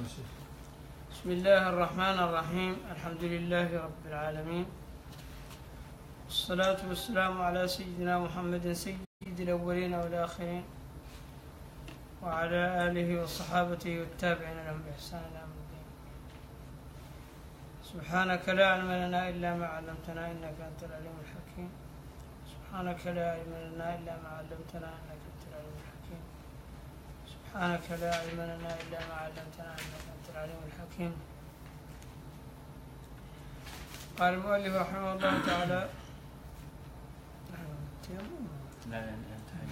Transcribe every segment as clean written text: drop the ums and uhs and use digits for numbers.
بسم الله الرحمن الرحيم. الحمد لله رب العالمين، والصلاة والسلام على سيدنا محمد سيد الأولين والآخرين، وعلى آله وصحابته والتابعين لهم بإحسان إلى يوم الدين. سبحانك لا علم لنا إلا ما علمتنا إنك أنت العليم الحكيم. سبحانك لا علم لنا إلا ما علمتنا إنك أنت العليم الحكيم. سبحانك لا علم لنا إلا ما علمتنا إنك أنت العليم الحكيم. قال المؤلف رحمه الله تعالى: لا انتهى.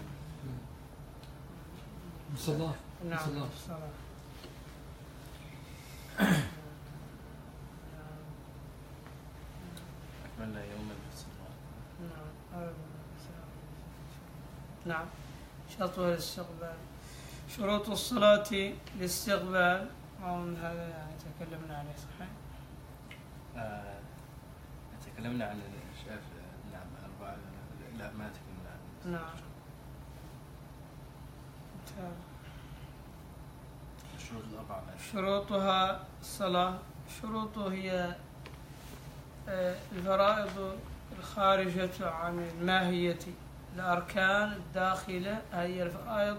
الصلاة. نعم الصلاة. أكمل يوم الصلاة. نعم. شرطها الاستقبال. شروط الصلاة الاستقبال، ومن هذا يعني تكلمنا عليه صحيح؟ تكلمنا عن الأشياء. نعم أربعة. لا ما تكلمنا عنه. نعم. الشروط الأربعة. شروطها الصلاة. شروطه هي الفرائض الخارجة عن الماهية، الأركان الداخلة هي الفرائض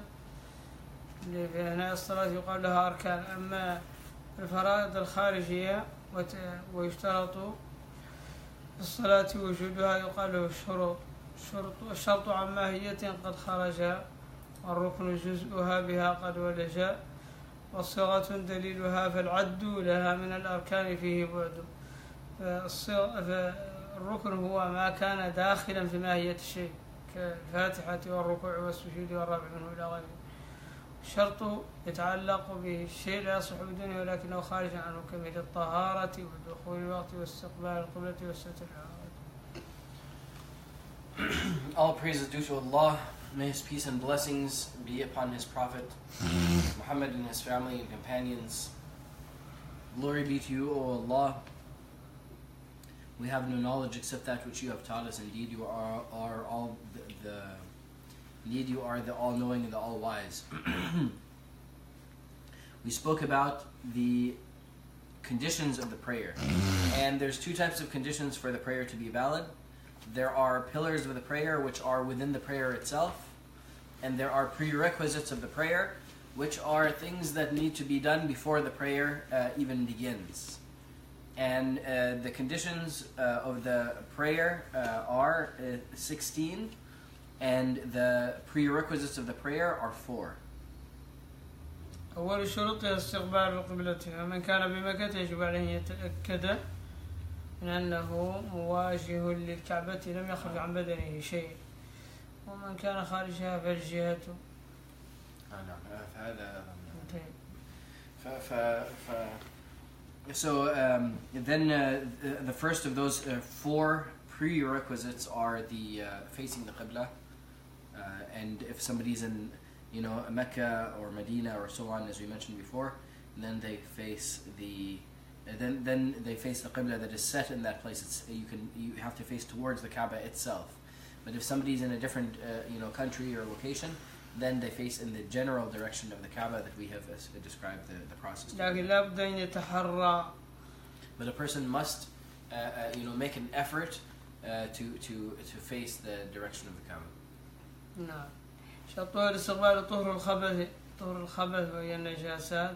اللي في أثناء الصلاة يقال لها أركان. أما الفرائض الخارجية ويشترط في الصلاة وجودها يقال له الشروط. الشرط عن ماهية قد خرج، والركن جزءها بها قد ولج، وصيغة دليلها فالعد لها من الأركان فيه بعد. فالركن هو ما كان داخلا في ماهية الشيء كالفاتحة والركوع والسجود والرفع منه إلى غيره. الشرط يتعلق به الشيء لا يصح بدونه ولكنه خارج عنه، كمثل الطهارة ودخول الوقت واستقبال القبلة والستر. All praise is due to Allah. May His peace and blessings be upon His Prophet Muhammad and his family and companions. Glory be to you, O Allah. We have no knowledge except that which you have taught us. Indeed, you are all Indeed, you are the all-knowing and the all-wise. We spoke about the conditions of the prayer, and there's two types of conditions for the prayer to be valid. There are pillars of the prayer which are within the prayer itself, and there are prerequisites of the prayer which are things that need to be done before the prayer even begins. And the conditions of the prayer are 16, and the prerequisites of the prayer are 4. أول شروط استقبال القبلة، فمن كان بمكة يجب عليه أن يتأكد من أنه مواجه للكعبة لم يخرج عن بدنه شيء، ومن كان خارجها فالجهة. نعم هذا. So then the first of those 4 prerequisites are the facing the Qibla, and if somebody's in Mecca or Medina or so on, as we mentioned before, then they face the Qibla that is set in that place. You have to face towards the Kaaba itself. But if somebody's in a different country or location, then they face in the general direction of the Kaaba that we have described the process. But a person must make an effort to face the direction of the Kaaba. نعم. شرطها الاستقبال طهر الخبث وهي النجاسات،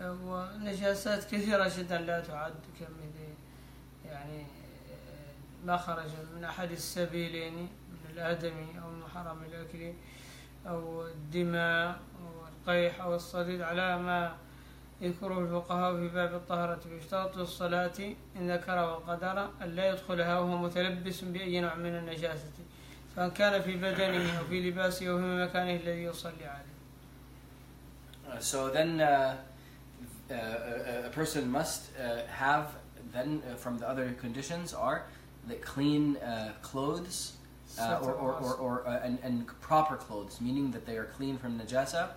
ونجاسات كثيرة جدا لا تعد، كمثل يعني ما خرج من أحد السبيلين من الآدمي أو المحرم الأكل أو الدماء أو القيح أو الصديد، على ما يذكره الفقهاء في باب الطهارة. ويشترط الصلاة إن ذكر وقدر أن لا يدخلها وهو متلبس بأي نوع من النجاسة، سواء كان في بدنه أو في لباسه أو في مكانه الذي يصلي عليه. So then a person must have then from the other conditions are the clean clothes and proper clothes, meaning that they are clean from najasa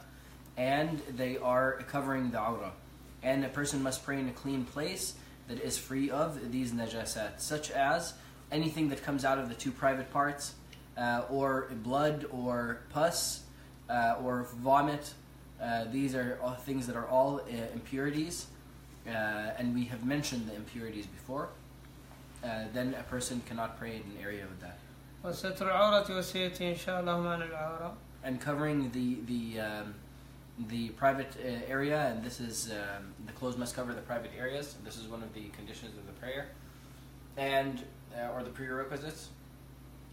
and they are covering the awrah. And a person must pray in a clean place that is free of these najasat, such as anything that comes out of the 2 private parts, or blood or pus, or vomit, These are all things that are all impurities, and we have mentioned the impurities before. Then a person cannot pray in an area with that. وستر العورة وسيأتي إن شاء الله معنى العورة. And covering the private area, and this is the clothes must cover the private areas. This is one of the conditions of the prayer, and or the prerequisites.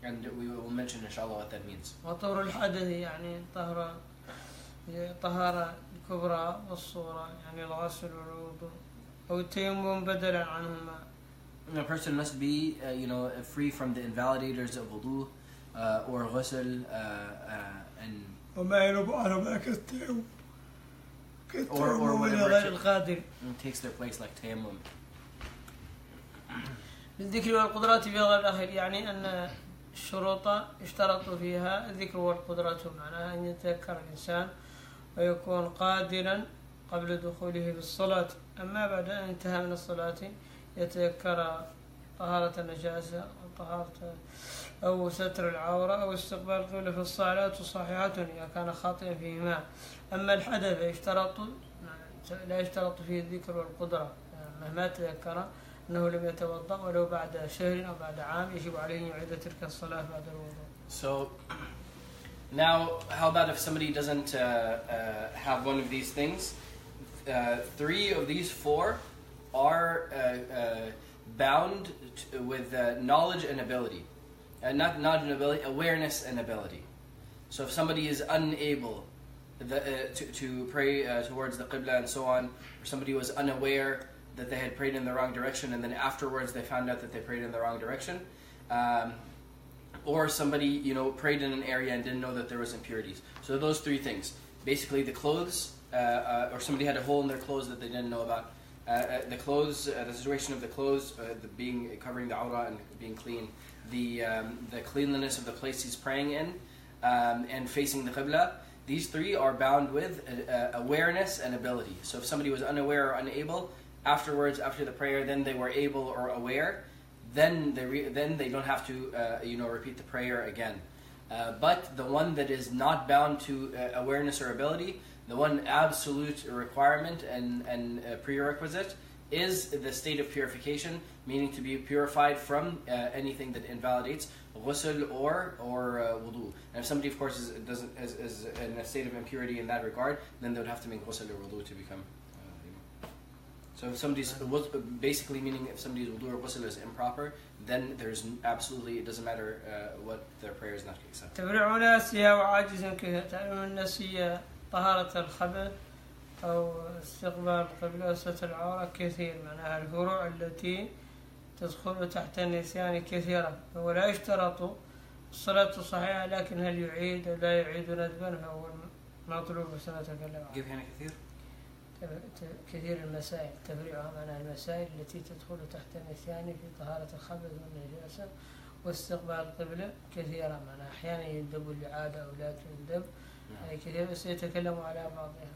And we will mention inshallah what that means. وطهر الحدث يعني طهارة الكبرى والصورة يعني الغسل والوضوء أو التيمم بدلا عنهما. A person must be free from the invalidators of wudu or ghusl and وما ينوب عنه ذاك التيمم or whatever غير القادر. takes their place like tayammum. بالذكر والقدرات في غير الأخير يعني أن الشروط اشترطوا فيها الذكر والقدرة معناها أن يتذكر الإنسان ويكون قادرا قبل دخوله في الصلاة. أما بعد أن انتهى من الصلاة يتذكر طهارة النجاسة وطهارة أو ستر العورة أو استقبال القبلة في الصلاة صحيحة إذا كان خاطئا فيهما. أما الحدث لا يشترط فيه الذكر والقدرة مهما تذكر أنه لم يتوضأ ولو بعد شهر أو بعد عام يجب عليه أن يعيد تلك الصلاة بعد الوضوء. So now, how about if somebody doesn't have one of these things? 3 of these 4 are bound with knowledge and ability. Not knowledge and ability, awareness and ability. So if somebody is unable to pray towards the Qibla and so on, or somebody was unaware that they had prayed in the wrong direction and then afterwards they found out that they prayed in the wrong direction, or somebody prayed in an area and didn't know that there was impurities. So those 3 things. Basically the clothes, or somebody had a hole in their clothes that they didn't know about. The clothes, the situation of the clothes, covering the awrah and being clean, the cleanliness of the place he's praying in, and facing the Qibla. These 3 are bound with awareness and ability. So if somebody was unaware or unable, afterwards, after the prayer, then they were able or aware, then they don't have to repeat the prayer again. But the one that is not bound to awareness or ability, the one absolute requirement and prerequisite is the state of purification, meaning to be purified from anything that invalidates ghusl or wudu. And if somebody, of course, is in a state of impurity in that regard, then they would have to make ghusl or wudu to become. So if somebody's basically meaning if somebody's wudu or ghusl is improper, then there's absolutely, it doesn't matter what their prayer is not accepted. تبرع ناسيا وعاجز كذا تعلم النسية طهارة الخبث أو استقبال القبلة وستر العورة كثير معناها الفروع التي تدخل تحت النسيان كثيرا ولا يشترط الصلاة الصحيحة لكن هل يعيد أو لا يعيد ندبا فهو مطلوب سنتكلم عنه. كيف يعني كثير؟ كثير المسائل تفريعها معناها المسائل التي تدخل تحت النسيان في طهارة الخبث والنجاسة واستقبال القبلة كثيرا معناها أحيانا يندب الإعادة أو لا تندب يعني كثير بس يتكلموا على بعضها.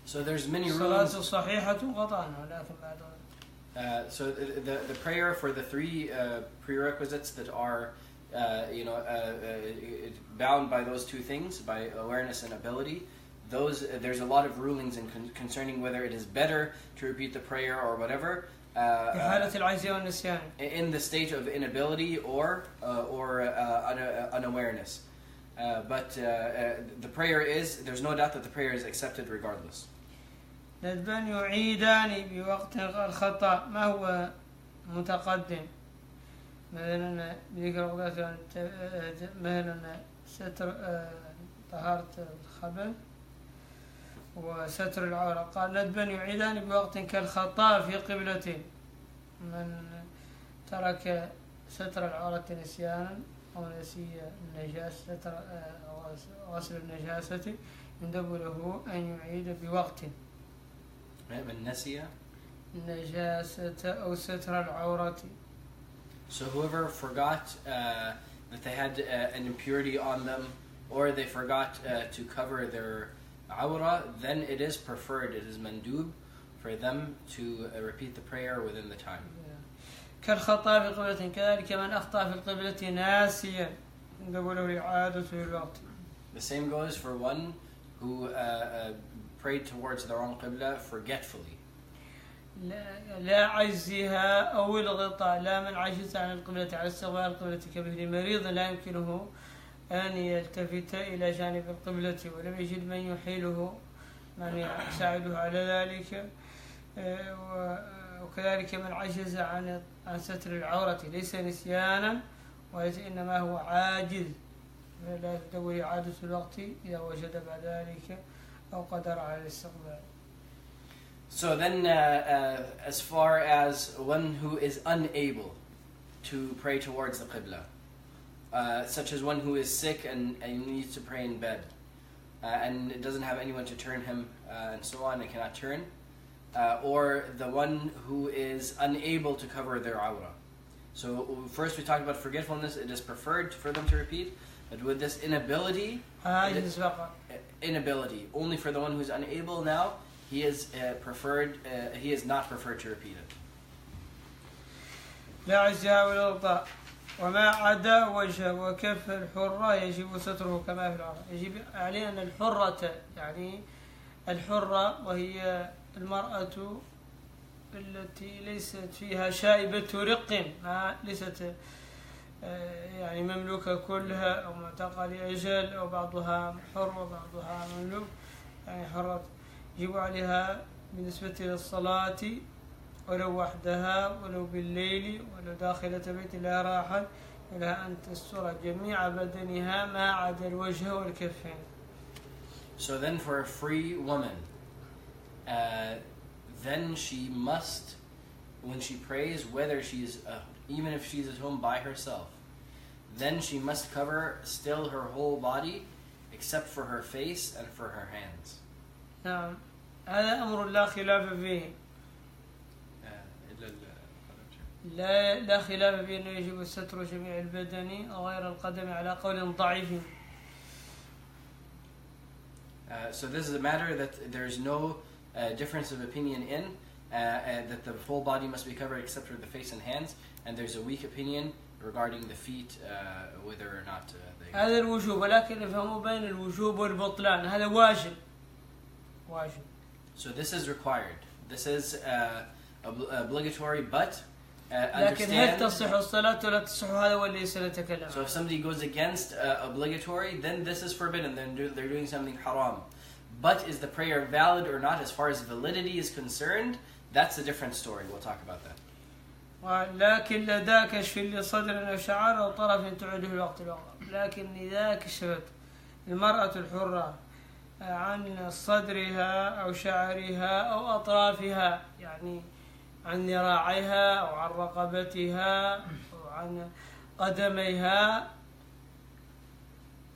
So there's many الصلاة rulings. الصحيحة قطعا ولكن بعد So the prayer for the 3 prerequisites that are bound by those 2 things, by awareness and ability, there's a lot of rulings concerning whether it is better to repeat the prayer or whatever in the state of inability or unawareness. But the prayer there's no doubt that the prayer is accepted regardless. ندبان يعيدان بوقت الخطأ ما هو متقدم مثلا ذكر مثلا ستر طهارة الخبث وستر العورة قال ندبان يعيدان بوقت كالخطأ في قبلة من ترك ستر العورة نسيانا أو نسي النجاسة غسل النجاسة يندب له أن يعيد بوقت من نسي النجاسة أو ستر العورة. So whoever forgot that they had an impurity on them, or they forgot to cover their awra, then it is preferred, it is mandub for them to repeat the prayer within the time. كالخطأ في قبلة كذلك من أخطأ في القبلة ناسيا يندب له إعادة الوقت. The same goes for one who prayed towards the wrong qibla forgetfully. لا عجزها أو الغطاء، لا من عجز عن القبلة على استقبال القبلة كمثل مريض لا يمكنه أن يلتفت إلى جانب القبلة ولم يجد من يحيله من يساعده على ذلك، وكذلك من عجز عن ستر العورة ليس نسيانا وإنما هو عاجز، لا تدور إعادة الوقت إذا وجد بعد ذلك أو قدر على الاستقبال. So then, as far as one who is unable to pray towards the qibla, such as one who is sick and needs to pray in bed, and doesn't have anyone to turn him, and so on, and cannot turn, or the one who is unable to cover their awra. So first we talked about forgetfulness. It is preferred for them to repeat, but with this inability, only for the one who is unable now, he is preferred. He is not preferred to repeat it. لا عجزها ولا الغطاء وما عدا وجه وكف الحرة يجب ستره كما في العرب. يجب عليه أن الحرة يعني الحرة وهي المرأة التي ليست فيها شائبة رق، ليست يعني مملوكة كلها أو معتقة لأجل أو بعضها حر وبعضها مملوك، يعني حرة يجب عليها بالنسبة للصلاة ولو وحدها ولو بالليل ولو داخلة بيت لا راحة لها أن تستر جميع بدنها ما عدا الوجه والكفين. So then for a free woman, then she must, when she prays, whether she's, even if she's at home by herself, then she must cover still her whole body except for her face and for her hands. نعم هذا أمر لا خلاف فيه، لا خلاف فيه أنه يجب ستر جميع البدن غير القدم على قول ضعيف. So this is a matter that there's no difference of opinion in, that the whole body must be covered except for the face and hands, and there's a weak opinion regarding the feet, whether or not they... هذا الوجوب، ولكن نفهم بين الوجوب والبطلان. هذا واجب. So this is required. This is obligatory, but لكن هل تصح الصلاة ولا تصح؟ هذا هو اللي سنتكلم. So if somebody goes against obligatory, then this is forbidden. Then they're doing something haram. But is the prayer valid or not as far as validity is concerned? That's a different story. We'll talk about that. لكن لدى كشف لصدر أو شعر أو طرف تعده الوقت الأخر. لكن إذا كشفت المرأة الحرة عن صدرها أو شعرها أو أطرافها، يعني عن ذراعيها أو عن رقبتها أو عن قدميها،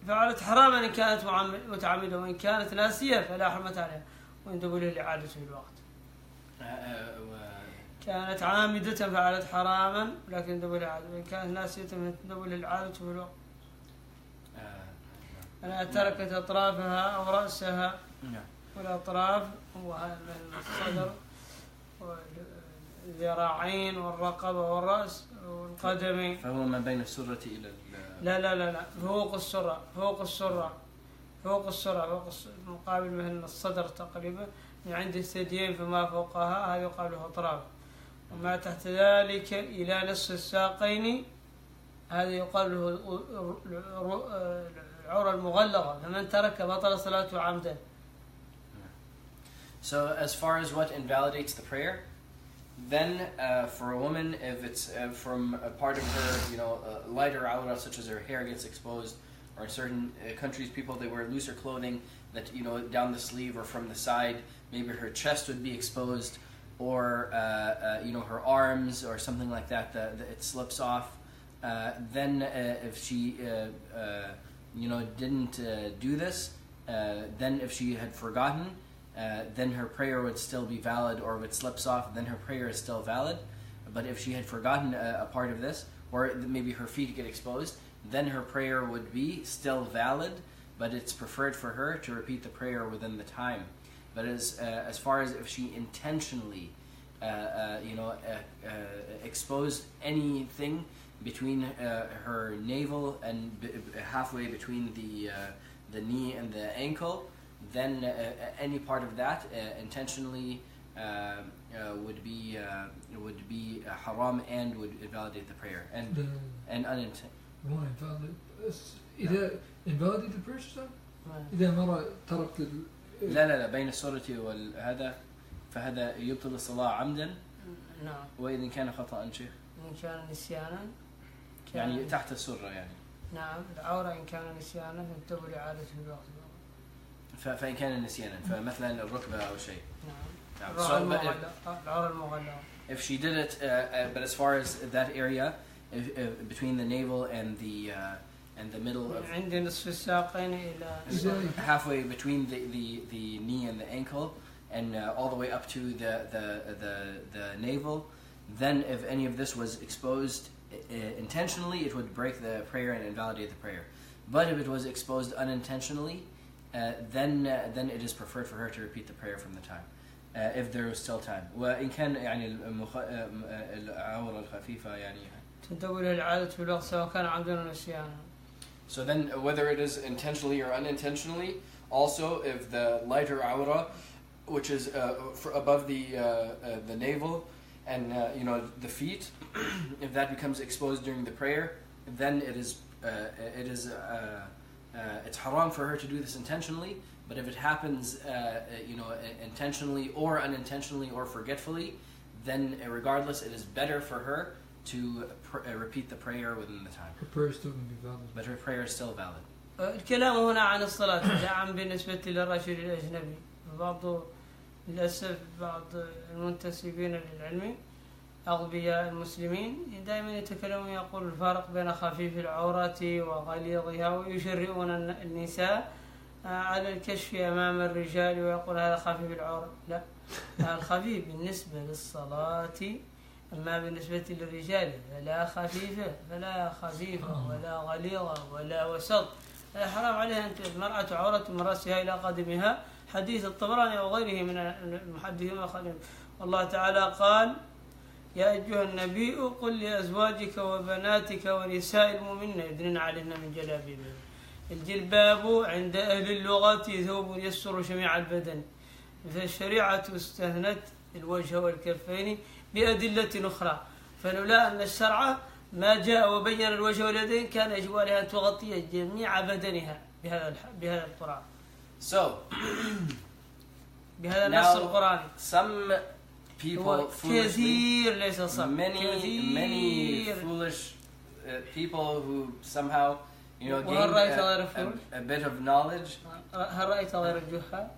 فعلت حراما إن كانت متعمدة، وإن كانت ناسية فلا حرمة عليها وإن تقول الإعادة في الوقت. كانت عامدة فعلت حراما لكن تقول الإعادة، وإن كانت ناسية فتقول الإعادة في الوقت. أنا تركت أطرافها أو رأسها، والأطراف هو الصدر والذراعين والرقبة والرأس والقدمين. فهو ما بين السرة إلى لا فوق السرة مقابل مثل الصدر تقريبا، من عند الثديين فما فوقها هذا يقال له أطراف، وما تحت ذلك إلى نصف الساقين هذا يقال له العورة المغلظة، فمن ترك بطل صلاته عمدا. So as far as what invalidates the prayer, then for a woman, if it's from a part of her, lighter awra, such as her hair gets exposed, or in certain countries, people, they wear looser clothing that, down the sleeve or from the side, maybe her chest would be exposed, or, her arms or something like that, it slips off. Then if she, didn't do this, then if she had forgotten, then her prayer would still be valid, or if it slips off, then her prayer is still valid. But if she had forgotten a part of this, or maybe her feet get exposed, then her prayer would be still valid, but it's preferred for her to repeat the prayer within the time. But as far as if she intentionally, exposed anything between her navel and halfway between the knee and the ankle, then any part of that intentionally would be haram and would invalidate the prayer and unintentional. إذا invalidate the prayer إذا مرة ترك لا بين السورة والهذا فهذا يبطل الصلاة عمدا. نعم. وإذا كان خطأ شيخ. إن كان نسيانا. يعني تحت السرة يعني. نعم العورة إن كان نسيانا تنتبه لإعادة الوقت. فإن كان نسيانا فمثلا الركبة أو شيء. نعم. العورة المغلظة. If she did it, but as far as that area, between the navel and the middle of عند نصف الساقين إلى halfway between the knee and the ankle, and all the way up to the navel, then if any of this was exposed intentionally, it would break the prayer and invalidate the prayer. But if it was exposed unintentionally, then it is preferred for her to repeat the prayer from the time, if there is still time. وإن كان يعني العورة الخفيفة يعني تنتبه للإعادة في الوقت سواء كان عمدا أو نسيانا. So then, whether it is intentionally or unintentionally, also if the lighter awra, which is above the navel and the feet, if that becomes exposed during the prayer, then it's haram for her to do this intentionally. But if it happens, intentionally or unintentionally or forgetfully, then regardless, it is better for her to repeat the prayer within the time. Her prayer is still going to be valid. But her prayer is still valid. الكلام هنا عن الصلاة نعم بالنسبة للرجل الأجنبي. للأسف بعض المنتسبين للعلم أغبياء المسلمين دائما يتكلمون يقول الفرق بين خفيف العورة وغليظها ويشرئون النساء على الكشف أمام الرجال ويقول هذا خفيف العورة. لا، الخفيف بالنسبة للصلاة، أما بالنسبة للرجال فلا خفيفة ولا غليظة ولا وسط. حرام عليها أن المرأة عورة من رأسها إلى قدمها. حديث الطبراني وغيره من المحدثين والله تعالى قال يا أيها النبي قل لأزواجك وبناتك ونساء المؤمنين يدنين عليهن من جلابيبهن. الجلباب عند أهل اللغة ثوب يستر جميع البدن، فالشريعة استثنت الوجه والكفين بأدلة أخرى، فلولا أن الشرع ما جاء وبين الوجه واليدين كان يجب عليها أن تغطي جميع بدنها بهذا القرآن. So, بهذا النص القرآني. Some people كثير ليس صح. Many foolish people who somehow gain a bit of knowledge. هل رأيت غير الجهال؟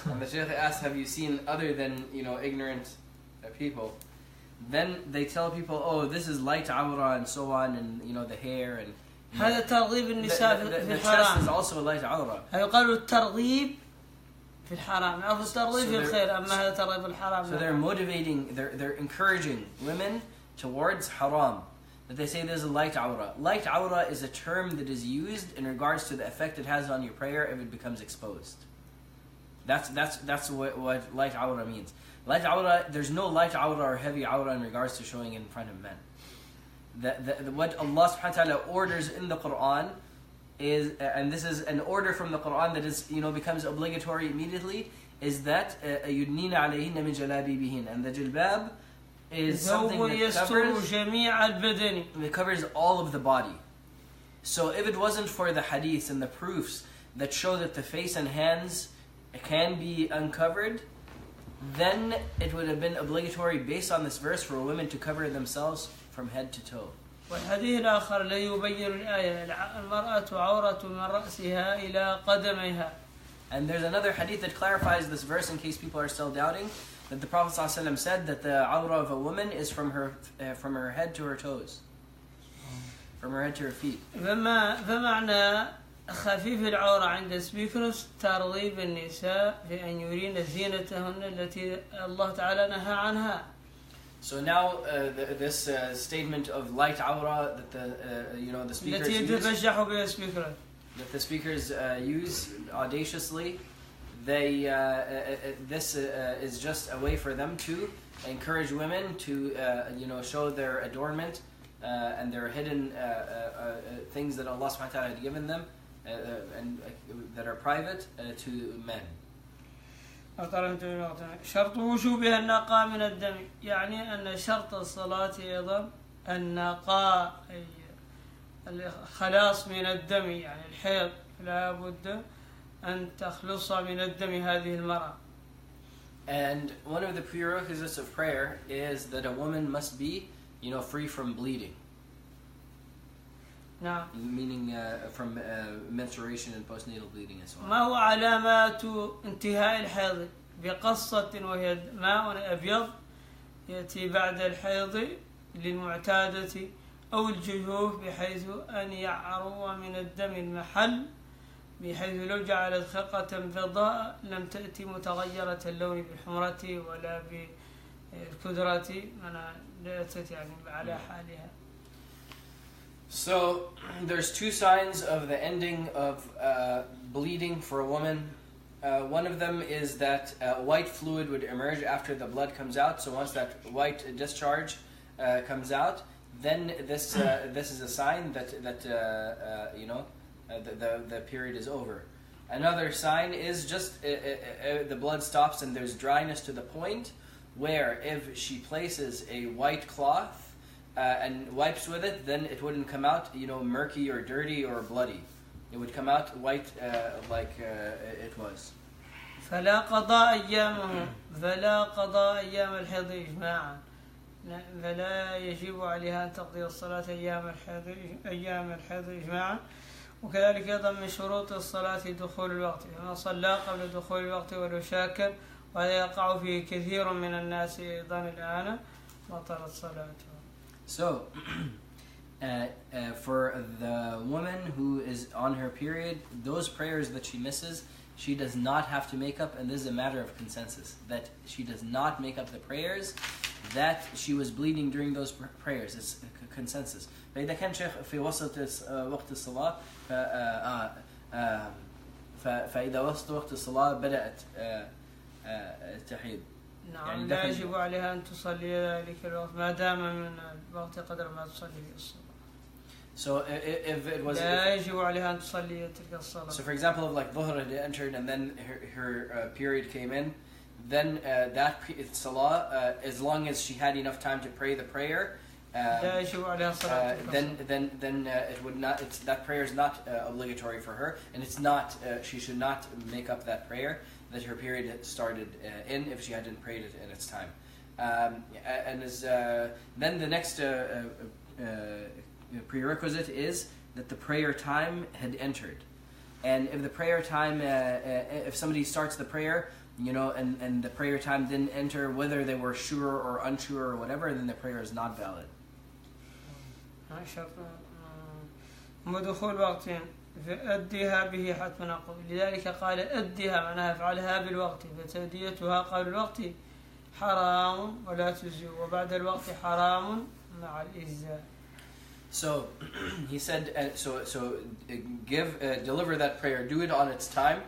And the Shaykh asks, have you seen other than ignorant people? Then they tell people, oh, this is light awra and so on, and the hair and هذا ترغيب النساء في the chest الحرام. is also light awra. يقال الترغيب في الحرام أو الترغيب في الخير، أما هذا ترغيب في الحرام. So they're motivating, they're encouraging women towards haram. That they say there's a light awra. Light awra is a term that is used in regards to the effect it has on your prayer if it becomes exposed. That's what light awra means. Light awra, there's no light awra or heavy awra in regards to showing in front of men. What Allah subhanahu wa ta'ala orders in the Quran is, and this is an order from the Quran that is, becomes obligatory immediately, is that يُدْنِينَ عَلَيْهِنَّ مِنْ جَلَابِيبِهِنَ, and the jilbab is something that covers all of the body. So if it wasn't for the hadiths and the proofs that show that the face and hands can be uncovered, then it would have been obligatory based on this verse for women to cover themselves from head to toe. والحديث الآخر الذي يبين الآية المرأة عورة من رأسها إلى قدميها. And there's another hadith that clarifies this verse in case people are still doubting, that the Prophet ﷺ said that the awra of a woman is from her head to her toes, from her head to her feet. فمعنى خفيف العورة عند سبيكروس ترغيب النساء في أن يرين زينتهن التي الله تعالى نهى عنها. So now this statement of light awra that the speakers use audaciously, this is just a way for them to encourage women to show their adornment and their hidden things that Allah subhanahu wa ta'ala had given them and that are private to men. شرط وجوبها النقاء من الدم يعني أن شرط الصلاة أيضا النقاء أي الخلاص من الدم يعني الحيض لا بد أن تخلص من الدم هذه المرأة. And one of the prerequisites of prayer is that a woman must be, free from bleeding. نعم. Meaning from menstruation and postnatal bleeding and so on. ما هو علامات انتهاء الحيض بقصة وهي ماء أبيض يأتي بعد الحيض للمعتادة أو الجفوف بحيث أن يعرو من الدم المحل بحيث لو جعلت خرقة بيضاء لم تأتي متغيرة اللون بالحمرة ولا بالكدرة لا تأتي يعني على حالها. So there's two signs of the ending of bleeding for a woman. One of them is that white fluid would emerge after the blood comes out. So once that white discharge comes out, then this is a sign that the period is over. Another sign is just the blood stops and there's dryness to the point where if she places a white cloth and wipes with it, then it wouldn't come out, murky or dirty or bloody. It would come out white like it was. فلا قضاء أيام الحيض إجماعا فلا يجب عليها أن تقضي الصلاة أيام الحيض إجماعا. وكذلك أيضا من شروط الصلاة دخول الوقت فمن صلى قبل دخول الوقت ولو شاكا وهذا يقع فيه كثير من الناس أيضا الآن بطلت صلاته. So, for the woman who is on her period, those prayers that she misses, she does not have to make up, and this is a matter of consensus, that she does not make up the prayers that she was bleeding during those prayers. It's a consensus. فإذا كان شيخ في وسط وقت الصلاة فإذا وسط وقت الصلاة بدأت التحيض. نعم لا يجب عليها أن تصلي ذلك الوقت ما دام من الوقت قدر ما تصلي في الصلاة. So if it was لا يجب عليها أن تصلي تلك الصلاة. So for example, if like Dhuhr had entered and then her period came in, then that salah, as long as she had enough time to pray the prayer, لا يجب عليها صلاة. then it would not. That prayer is not obligatory for her, and it's not. She should not make up that prayer that her period had started in if she hadn't prayed it in its time. Then the next prerequisite is that the prayer time had entered. And if the prayer time, if somebody starts the prayer, and the prayer time didn't enter, whether they were sure or unsure or whatever, then the prayer is not valid. دخول وقتين فأديها به حتما أقول لذلك قال أديها معناها افعلها بالوقت فتأديتها قبل الوقت حرام ولا تجزي وبعد الوقت حرام مع الإجزاء. So he said, deliver that prayer, do it on its time,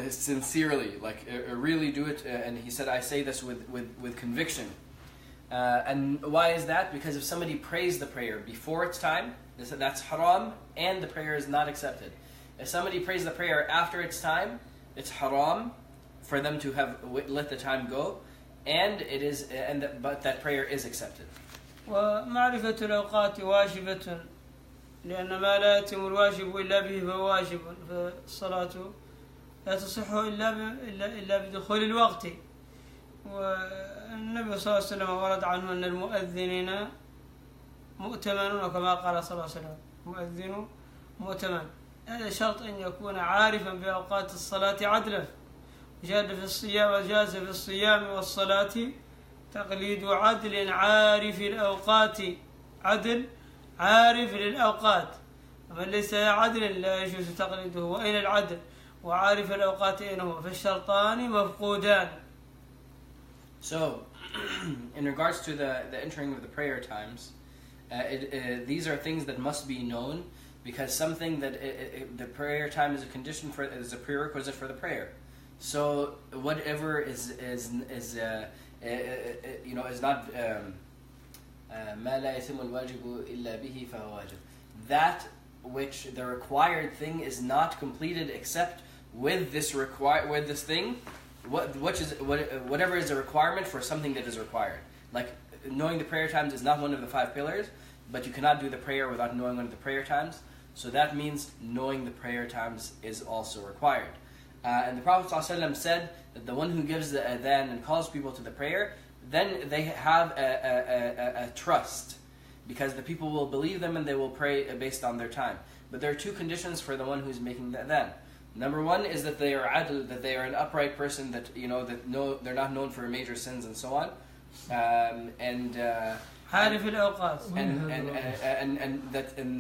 sincerely, like really do it. And he said, I say this with conviction. And why is that? Because if somebody prays the prayer before its time, that's haram, and the prayer is not accepted. If somebody prays the prayer after its time, it's haram for them to have let the time go, but that prayer is accepted. ومعرفة الأوقات واجبة لأن ما لا يتم الواجب إلا به فهو واجب فالصلاة لا تصح إلا بدخول الوقت. والنبي صلى الله عليه وسلم ورد عنه أن المؤذنين مؤتمنون كما قال صلى الله عليه وسلم مؤذن مؤتمن. هذا شرط أن يكون عارفا بأوقات الصلاة عدلا جاز في الصيام والصلاة تقليد عدل عارف الأوقات عدل عارف للأوقات ومن ليس عدل لا يجوز تقليده. وأين العدل وعارف الأوقات أين هو فالشرطان مفقودان. So in regards to the entering of the prayer times, these are things that must be known because something that the prayer time is a condition for is a prerequisite for the prayer. So whatever is not ما لا يتم الواجب إلا به فهو واجب. That which the required thing is not completed except with this thing, whatever is a requirement for something that is required. Like knowing the prayer times is not one of the 5 pillars, but you cannot do the prayer without knowing one of the prayer times. So that means knowing the prayer times is also required. And the Prophet ﷺ said that the one who gives the adhan and calls people to the prayer, then they have a trust, because the people will believe them and they will pray based on their time. But there are 2 conditions for the one who's making the adhan. Number 1 is that they are adl, that they are an upright person, that they're not known for major sins and so on. And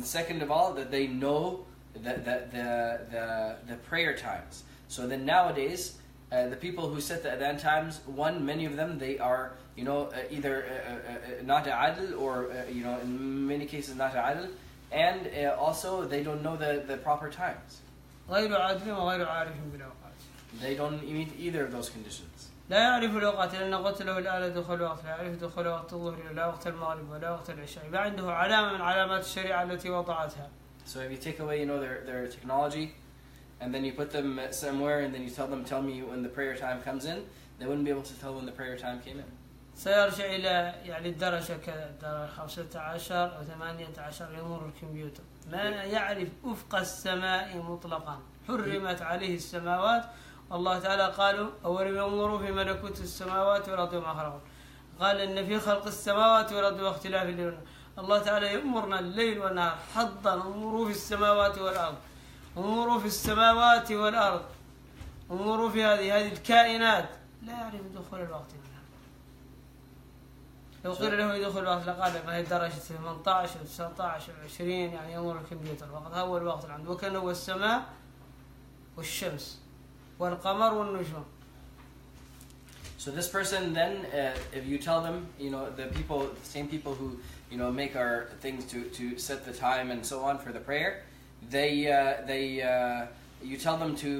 second of all, that they know the prayer times. So then nowadays, the people who set the adhan times, many of them, they are either not adl, or in many cases not adl, and also they don't know the proper times. غير عادل وغير عارف بالأوقات. They don't meet either of those conditions. لا يعرف الأوقات، لأن قلت له الآن دخول وقت، لا يعرف دخول وقت الظهر ولا وقت المغرب ولا وقت العشاء، يبقى عنده علامة من علامات الشريعة التي وضعتها. So if you take away their technology, and then you put them somewhere, and then you tell me when the prayer time comes in, they wouldn't be able to tell when the prayer time came in. سيرجع إلى الدرجة كذا، الدرجة 15 أو 18 يمر الكمبيوتر، ما يعرف أفق السماء مطلقا، حرمت عليه السماوات، والله تعالى قالوا أولم ينظروا في ملكوت السماوات والأرض وما خلقوا، قال إن في خلق السماوات والأرض واختلاف الليل والنهار، الله تعالى يأمرنا الليل والنهار، حظا انظروا في السماوات والأرض، انظروا في السماوات والأرض، انظروا في هذه الكائنات، لا يعرف دخول الوقت منها. لو قيل له يدخل الوقت لقال ما هي درجة 18 أو 19 أو 20 يعني يمر الكمبيوتر، وقد هو الوقت اللي عنده، وكان هو السماء والشمس والقمر والنجوم. So this person then, if you tell them, the same people who make our things to set the time and so on for the prayer, you tell them to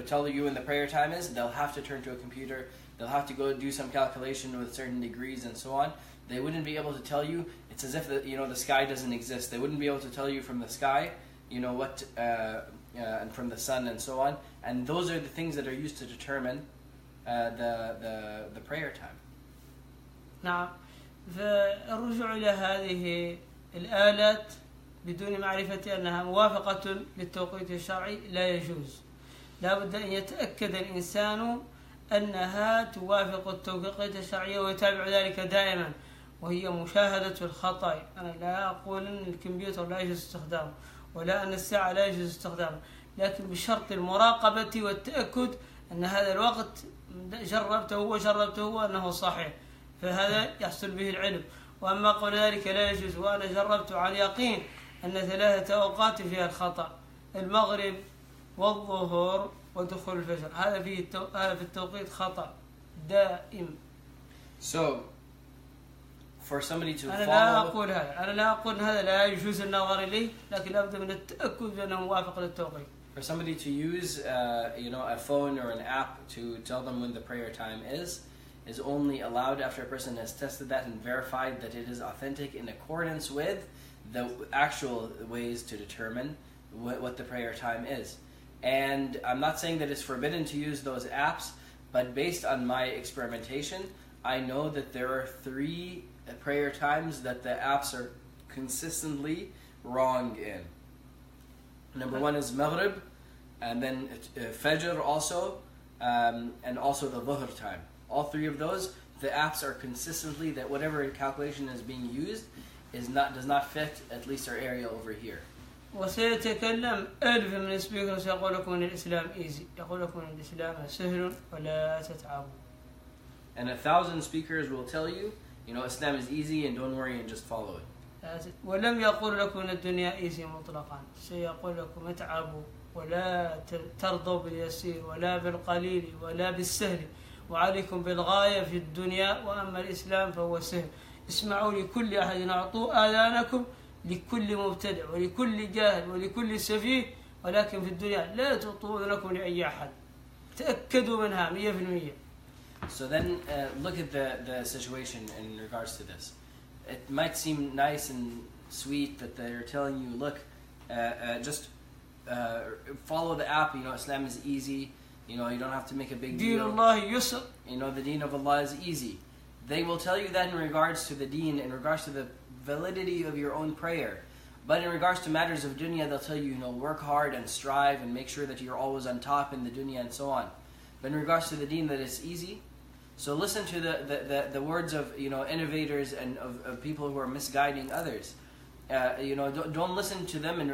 tell you when the prayer time is, they'll have to turn to a computer, they'll have to go do some calculation with certain degrees and so on. They wouldn't be able to tell you. It's as if the sky doesn't exist. They wouldn't be able to tell you from the sky, what and from the sun and so on. And those are the things that are used to determine the prayer time. نعم. فالرجوع إلى هذه الآلات بدون معرفة أنها موافقة للتوقيت الشرعي لا يجوز. لا بد أن يتأكد الإنسان أنها توافق التوقيت الشرعي ويتابع ذلك دائما، وهي مشاهدة الخطأ. أنا لا أقول أن الكمبيوتر لا يجوز استخدامه ولا أن الساعة لا يجوز استخدامه، لكن بشرط المراقبة والتأكد أن هذا الوقت جربته وأنه صحيح، فهذا يحصل به العلم. وأما قبل ذلك لا يجوز، وأنا جربت على يقين أن 3 أوقات فيها الخطأ، المغرب والظهر ودخول الفجر، هذا في التوقيت خطأ دائم. So for somebody to أنا لا أقول هذا لا يجوز النظر إليه، لكن لابد من التأكد بأنه موافق للتوقيت. For somebody to use a phone or an app to tell them when the prayer time is only allowed after a person has tested that and verified that it is authentic in accordance with the actual ways to determine what the prayer time is. And I'm not saying that it's forbidden to use those apps, but based on my experimentation, I know that there are 3 prayer times that the apps are consistently wrong in. Number 1 is Maghrib, and then Fajr also, and also the Dhuhr time. All 3 of those, the apps are consistently that whatever calculation is being used does not fit at least our area over here. وسيتكلم 1000 من السبيكرز يقول لكم ان الاسلام ايزي، يقول لكم ان الاسلام سهل ولا تتعبوا. And 1,000 speakers will tell you, Islam is easy and don't worry and just follow it. ولم يقول لكم ان الدنيا ايزي مطلقا، سيقول لكم اتعبوا ولا ترضوا باليسير ولا بالقليل ولا بالسهل، وعليكم بالغاية في الدنيا، وأما الإسلام فهو سهل. اسمعوا لكل أحد، أعطوا آذانكم لكل مبتدع ولكل جاهل ولكل سفيه، ولكن في الدنيا لا تعطوا لكم لأي أحد، تأكدوا منها 100%. So then look at the situation in regards to this. It might seem nice and sweet, that they're telling you, look, just follow the app. Islam is easy. You don't have to make a big دين deal. الله يسر. The deen of Allah is easy. They will tell you that in regards to the deen, in regards to the validity of your own prayer. But in regards to matters of dunya, they'll tell you, work hard and strive and make sure that you're always on top in the dunya and so on. But in regards to the deen, that it's easy. So listen to the words of innovators and of people who are misguiding others. Don't listen to them in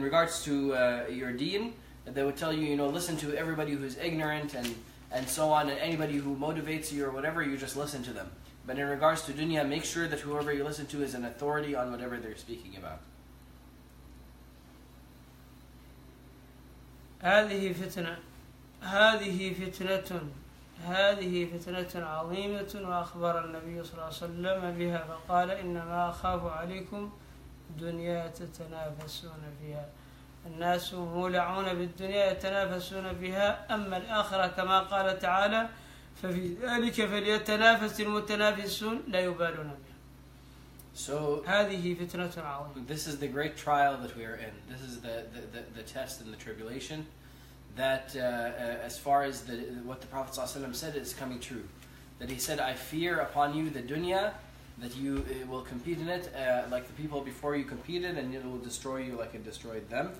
regards to your deen. They would tell you, listen to everybody who's ignorant and so on, and anybody who motivates you or whatever, you just listen to them. But in regards to dunya, make sure that whoever you listen to is an authority on whatever they're speaking about. هذه فتنة عظيمة، وأخبر النبي صلى الله عليه وسلم بها فقال إنما أخاف عليكم دنيا تتنافسون فيها. الناس مولعون بالدنيا يتنافسون بها، أما الآخرة كما قال تعالى ففي ذلك فليتنافس المتنافسون لا يبالون بها. So هذه فتنة عظيمة. This is the great trial that we are in. This is the test and the tribulation that as far as what the Prophet ﷺ said is coming true. That he said, I fear upon you the dunya, that you will compete in it like the people before you competed, and it will destroy you like it destroyed them.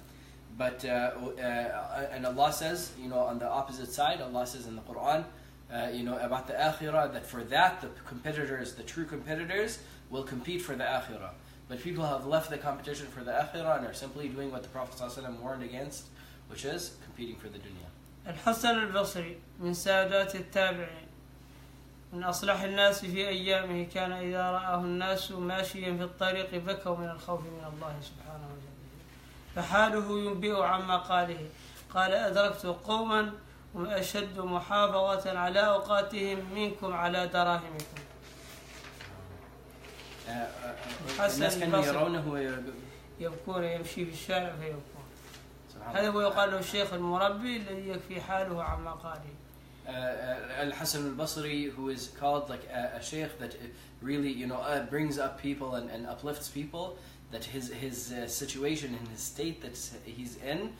But and Allah says, on the opposite side, Allah says in the Quran, about the akhirah, that for that the competitors, the true competitors, will compete for the akhirah. But people have left the competition for the akhirah and are simply doing what the Prophet ﷺ warned against, which is competing for the dunya. الحسن البصري من سادات التابعين من أصلح الناس في أيامه، كان إذا رآه الناس ماشيا في الطريق بكوا من الخوف من الله سبحانه وتعالى، فحاله ينبئ عما قاله. قال أدركت قوما هم أشد محافظة على أوقاتهم منكم على دراهمكم. الناس كانوا يرونه يبكون، يمشي في الشارع فيبكون. هذا هو يقال له الشيخ المربي الذي يكفي حاله عما قاله. Al-Hasan al-Basri, who is called like a sheikh that really brings up people and uplifts people, that his situation and his state that he's in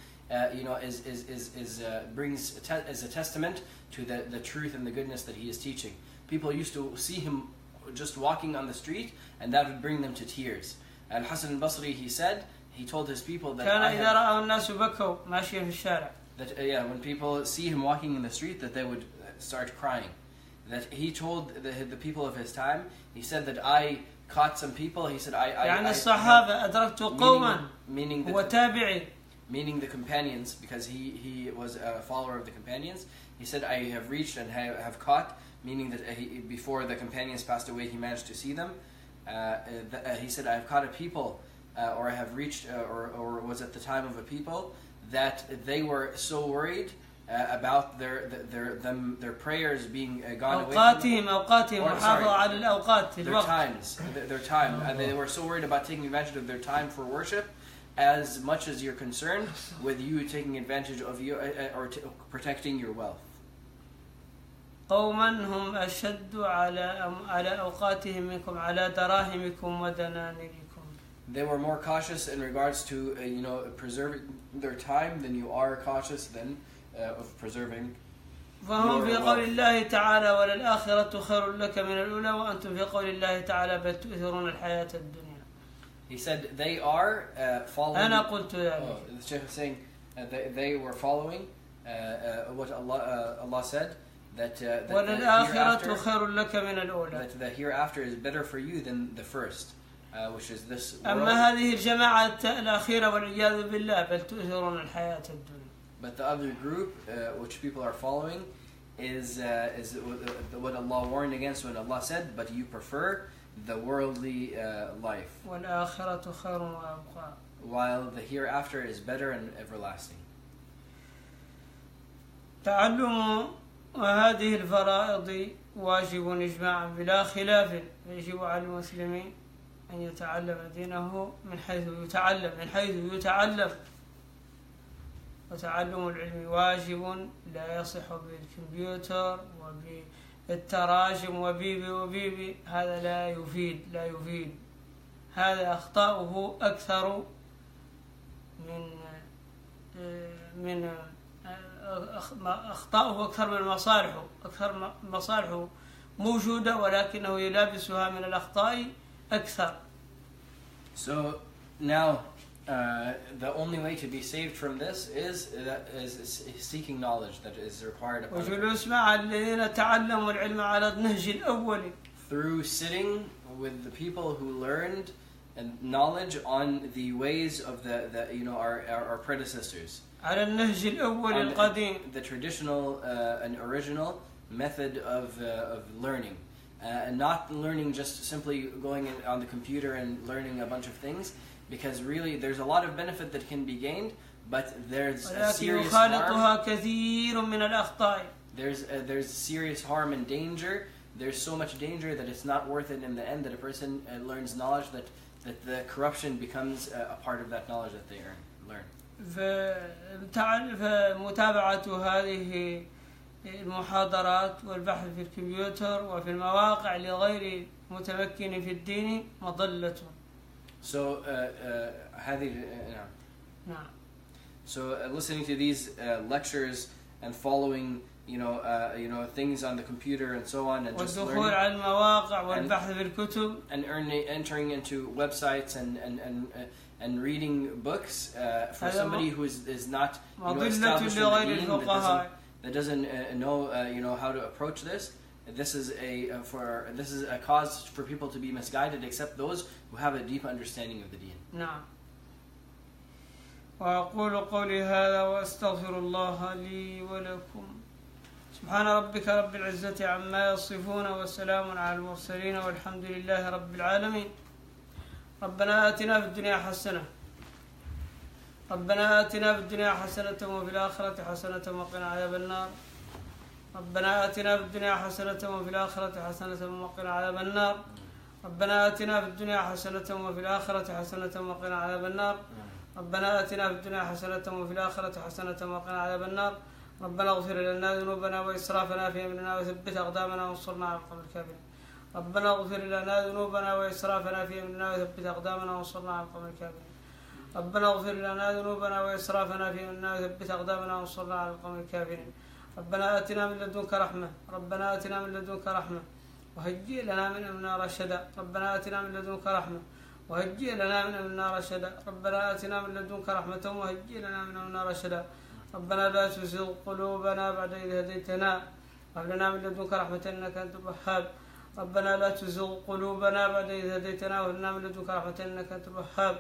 brings as a testament to the truth and the goodness that he is teaching. People used to see him just walking on the street, and that would bring them to tears. Al-Hasan al-Basri, he told his people that كان إذا رأى الناس بكوا ماشيا في الشارع. That when people see him walking in the street, that they would start crying. That he told the people of his time, he said that I caught some people. He said يعني الصحابة أدركت قوما هو تابعي. Meaning the companions, because he was a follower of the companions. He said, I have reached and have caught, meaning that before the companions passed away, he managed to see them. He said, I have caught a people, or I have reached, or was at the time of a people, that they were so worried about their prayers being gone away from them. Their time. And they were so worried about taking advantage of their time for worship, as much as you're concerned with you taking advantage of you or protecting your wealth. قوما هم أشد على أوقاتهم منكم على دراهمكم ودنانيركم. They were more cautious in regards to preserving their time than you are cautious then of preserving. فهم في قول الله تعالى وللآخرة خير لك من الأولى وأنتم في قول الله تعالى بل تؤثرون الحياة الدنيا. He said they are following. أنا قلت ذلك. The Shaykh is saying they were following what Allah said, that وللآخرة خير لك من الأولى. That the hereafter is better for you than the first, which is this world. أما هذه الجماعة الأخيرة والعياذ بالله بل تؤثرون الحياة الدنيا. But the other group, which people are following, is what Allah warned against when Allah said, but you prefer the worldly life, والآخرة خير وأبقى. while the hereafter is better and everlasting. تعلم هذه الفرائض واجب إجماعا بلا خلاف، يجب على المسلمين أن يتعلم دينه من حيث يتعلم، وتعلم العلم واجب لا يصح بالكمبيوتر وبالتراجم وبيبي هذا لا يفيد. هذا أخطاؤه أكثر من أخطاؤه أكثر من مصالحه، أكثر مصالحه موجودة ولكنه يلابسها من الأخطاء أكثر. So now the only way to be saved from this is seeking knowledge that is required upon وجلوس مع الذين تعلموا العلم على النهج الأول. Through sitting with the people who learned and knowledge on the ways of the our predecessors. على النهج الأول القديم. The traditional and original method of learning. And not learning just simply going on the computer and learning a bunch of things, because really there's a lot of benefit that can be gained, but there's a serious harm. There's serious harm and danger. There's so much danger that it's not worth it in the end, that a person learns knowledge that the corruption becomes a part of that knowledge that they learn. فمتابعة هذه المحاضرات والبحث في الكمبيوتر وفي المواقع لغير متمكن في الدين مضلة. So هذه نعم. So listening to these lectures and following things on the computer and so on, and just learning, والدخول على المواقع والبحث في الكتب, and entering into websites and reading books for somebody who is not established in the deen, that doesn't know how to approach this. This is a cause for people to be misguided, except those who have a deep understanding of the deen. نعم. وأقول قولي هذا وأستغفر الله لي ولكم. سبحان ربك رب العزة عما يصفون وسلام على المرسلين والحمد لله رب العالمين. ربنا آتنا في الدنيا حسنة. ربنا آتنا في الدنيا حسنة وفي الآخرة حسنة وقنا عذاب النار. ربنا آتنا في الدنيا حسنة وفي الآخرة حسنة وقنا عذاب النار. ربنا آتنا في الدنيا حسنة وفي الآخرة حسنة وقنا عذاب النار. ربنا آتنا في الدنيا حسنة وفي الآخرة حسنة وقنا عذاب النار. ربنا اغفر لنا ذنوبنا وإسرافنا في أمرنا وثبت أقدامنا وانصرنا على القوم الكافرين. ربنا اغفر لنا ذنوبنا وإسرافنا في أمرنا وثبت أقدامنا وانصرنا على القوم الكافرين. ربنا اغفر لنا ذنوبنا وإسرافنا في أمرنا وثبت أقدامنا وانصرنا على القوم الكافرين. ربنا آتنا من لدنك رحمة. ربنا آتنا من لدنك رحمة وهيئ لنا من أمرنا رشدا. ربنا آتنا من لدنك رحمة وهيئ لنا من أمرنا رشدا. ربنا آتنا من لدنك رحمة وهيئ لنا من أمرنا رشدا. ربنا لا تزغ قلوبنا بعد إذ هديتنا وهب لنا من لدنك رحمة إنك أنت الوهاب. ربنا لا تزغ قلوبنا بعد إذ هديتنا وهب لنا من لدنك رحمة إنك أنت الوهاب.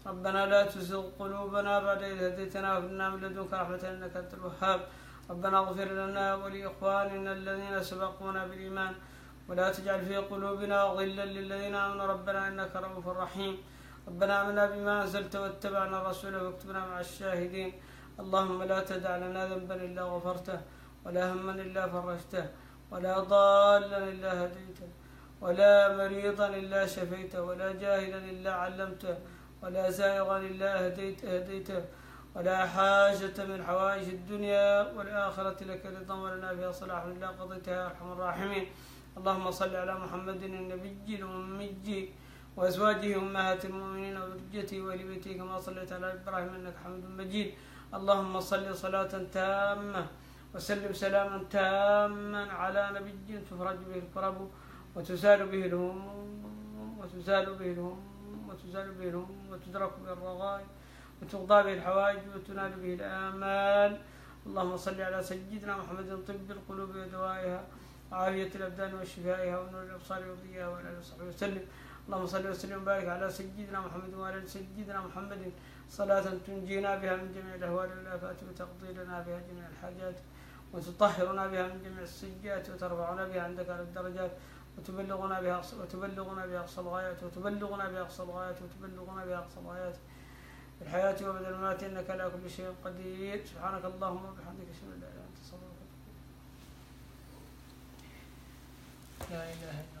ربنا لا تزغ قلوبنا بعد إذ هديتنا وهب لنا من لدنك رحمة إنك أنت الوهاب. ربنا اغفر لنا ولإخواننا الذين سبقونا بالإيمان ولا تجعل في قلوبنا غلا للذين آمنوا ربنا إنك رؤوف رحيم. ربنا آمنا بما أنزلت واتبعنا الرسول واكتبنا مع الشاهدين. اللهم لا تدع لنا ذنبا إلا غفرته ولا هما إلا فرجته ولا ضالا إلا هديته ولا مريضا إلا شفيته ولا جاهلا إلا علمته ولا زائغا إلا هديته ولا حاجة من حوائج الدنيا والآخرة لك رضا ولنا فيها صلاح إلا قضيتها يا أرحم الراحمين. اللهم صل على محمد النبي الأمي وأزواجه أمهات المؤمنين وذريته وآل بيته كما صليت على إبراهيم إنك حميد مجيد. اللهم صل صلاة تامة وسلم سلاما تاما على نبي تفرج به الكرب وتزال به الهموم وتدرك به الرغائب وتقضى به الحوائج وتنال به الآمال. اللهم صل على سيدنا محمد طب القلوب ودوائها وعافية الأبدان وشفائها ونور الأبصار وضيائها وعلى آله وصحبه وسلم. اللهم صل وسلم وبارك على سيدنا محمد وعلى سيدنا محمد صلاة تنجينا بها من جميع الأهوال والآفات وتقضي لنا بها جميع الحاجات وتطهرنا بها من جميع السيئات وترفعنا بها عندك على الدرجات وتبلغنا بها أقصى الغايات في الحياة وبعد الممات إنك على كل شيء قدير. سبحانك اللهم وبحمدك أشهد أن لا إله إلا أنت أستغفرك. لا إله إلا